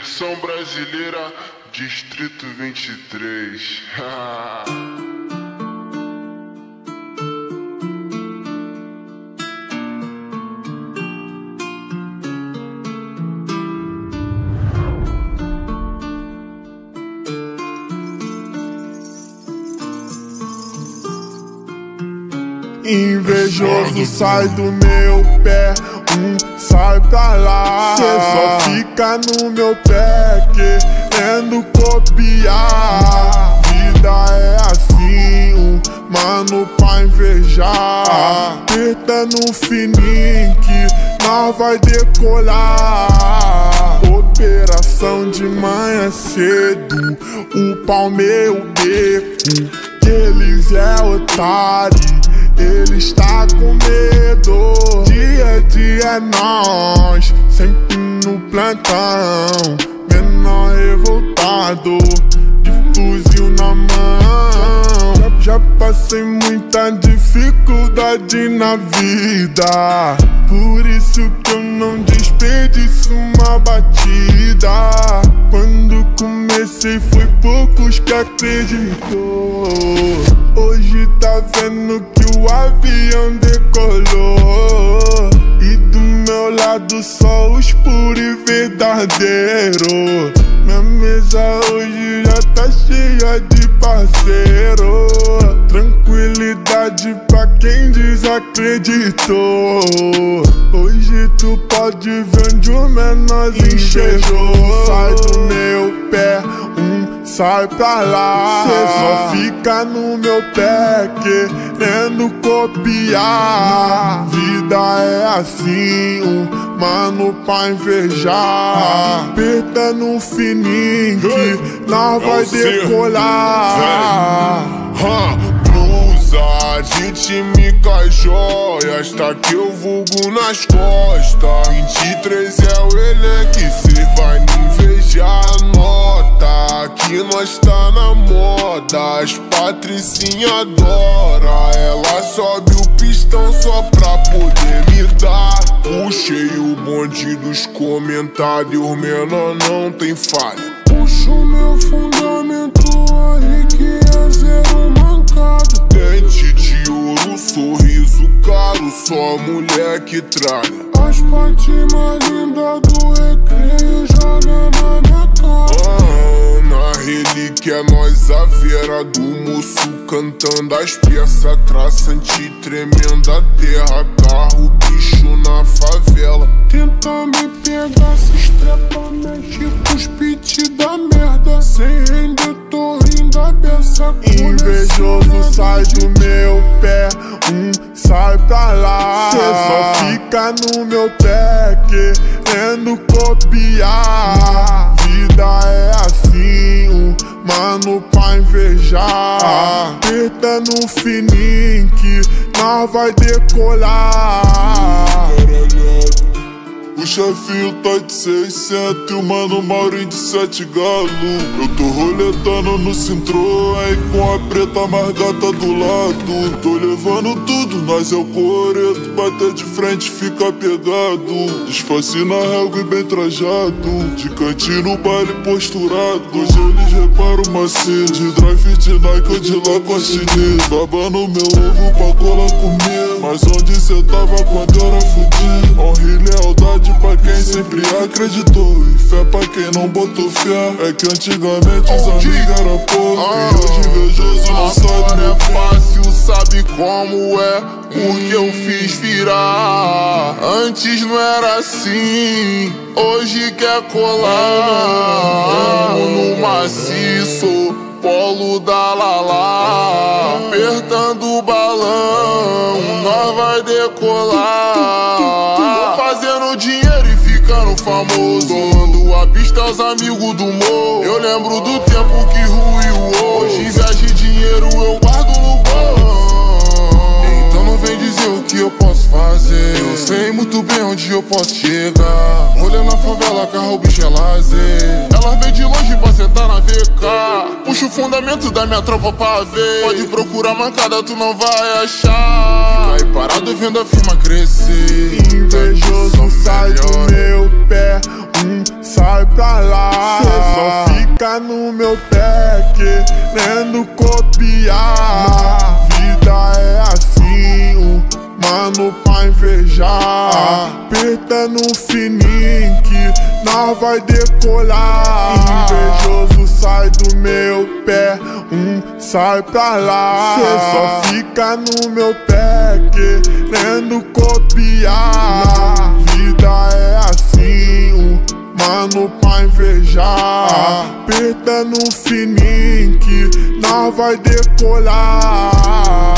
Versão brasileira, Distrito 23. Invejoso sai do meu pé, sai pra lá. Cê só fica no meu pé querendo copiar. Vida é assim, mano pra invejar. Apertando fininho que nós vai decolar. Operação de manhã cedo, o palmeiro beco, que eles é otário. Ele está com medo. Dia a dia é nós, sempre no plantão. Menor revoltado, de fuzil na mão. Já passei muita dificuldade na vida, por isso que eu não desperdiço uma batida. Quando comecei foi poucos que acreditou. Hoje tá vendo que o avião decolou, e do meu lado só os puros e verdadeiros. Minha mesa hoje já tá cheia de parceiro. Tranquilidade pra quem desacreditou. Hoje tu pode ver onde o menorzinho chegou. Sai do meu pé, sai pra lá. Cê só fica no meu pé querendo copiar. Vida é assim, mano pra invejar. Apertando fininho que nós vai decolar. Blusa de time com as joias, tá que eu vulgo nas costas. 23 é o elenco e cê vai me invejar. Nota que nós tá na moda, as patricinha adora. Ela sobe o pistão só pra poder me dar. Puxei o bonde dos comentários, menor não tem falha. Puxo meu fundamento aí que é zero mancada. Dente de ouro, sorriso caro, só mulher que tralha. As patinhas lindas do recreio joga na minha cara. Na relíquia nós a vera do moço cantando as peças. Traçante tremenda terra, carro, bicho na favela. Tenta me pegar, se estrepa, mexe com os pit da merda. Sem render, tô rindo a beça. Invejoso sai do meu pé, sai pra lá. Cê só fica no meu pé querendo copiar. Vida é assim, mano pra invejar. Apertando fininho que nós vai decolar. O chefinho tá de 600 e o mano Maurinho de 7 galo. Eu tô roletando no Citroën com a preta mais gata do lado. Tô levando tudo, nós é o coreto. Bater de frente fica pegado. Disfarce na régua e bem trajado. De cantinho no baile posturado. Hoje eles reparam macio. De drive de Nike ou de Lacoste. Babando meu ovo pra colar comigo. Mas onde cê tava quando eu era fudido? Honra e lealdade pra quem sempre acreditou, e fé pra quem não botou fé. É que antigamente os amigos eram pouco, e hoje invejoso não sabe meu fim. É fácil, sabe como é o que eu fiz virar. Antes não era assim, hoje quer colar. No maciço, polo da Lala, apertando o balão, nós vai decolar. Fazendo dinheiro e ficando famoso, tomando a pista aos amigos do morro. Eu lembro do tempo que ruiu. Hoje inveja e dinheiro eu guardo no bolso. Então não vem dizer o que eu posso fazer. Eu sei muito bem onde eu posso chegar. Rolê na favela, carro, bicho é lazer. Elas vêm de longe pra sentar na VK. Puxa o fundamento da minha tropa pra ver. Pode procurar mancada, tu não vai achar. Fica aí parado vendo a firma crescer. Invejoso sai do meu pé, sai pra lá. Cê só fica no meu pé querendo copiar. Vida é assim, mano pra invejar. Apertando fininho que nós vai decolar. Invejoso sai do meu pé, sai pra lá. Cê só fica no meu pé querendo copiar. Vida é assim, mano pra invejar. Apertando fininho que nós vai decolar.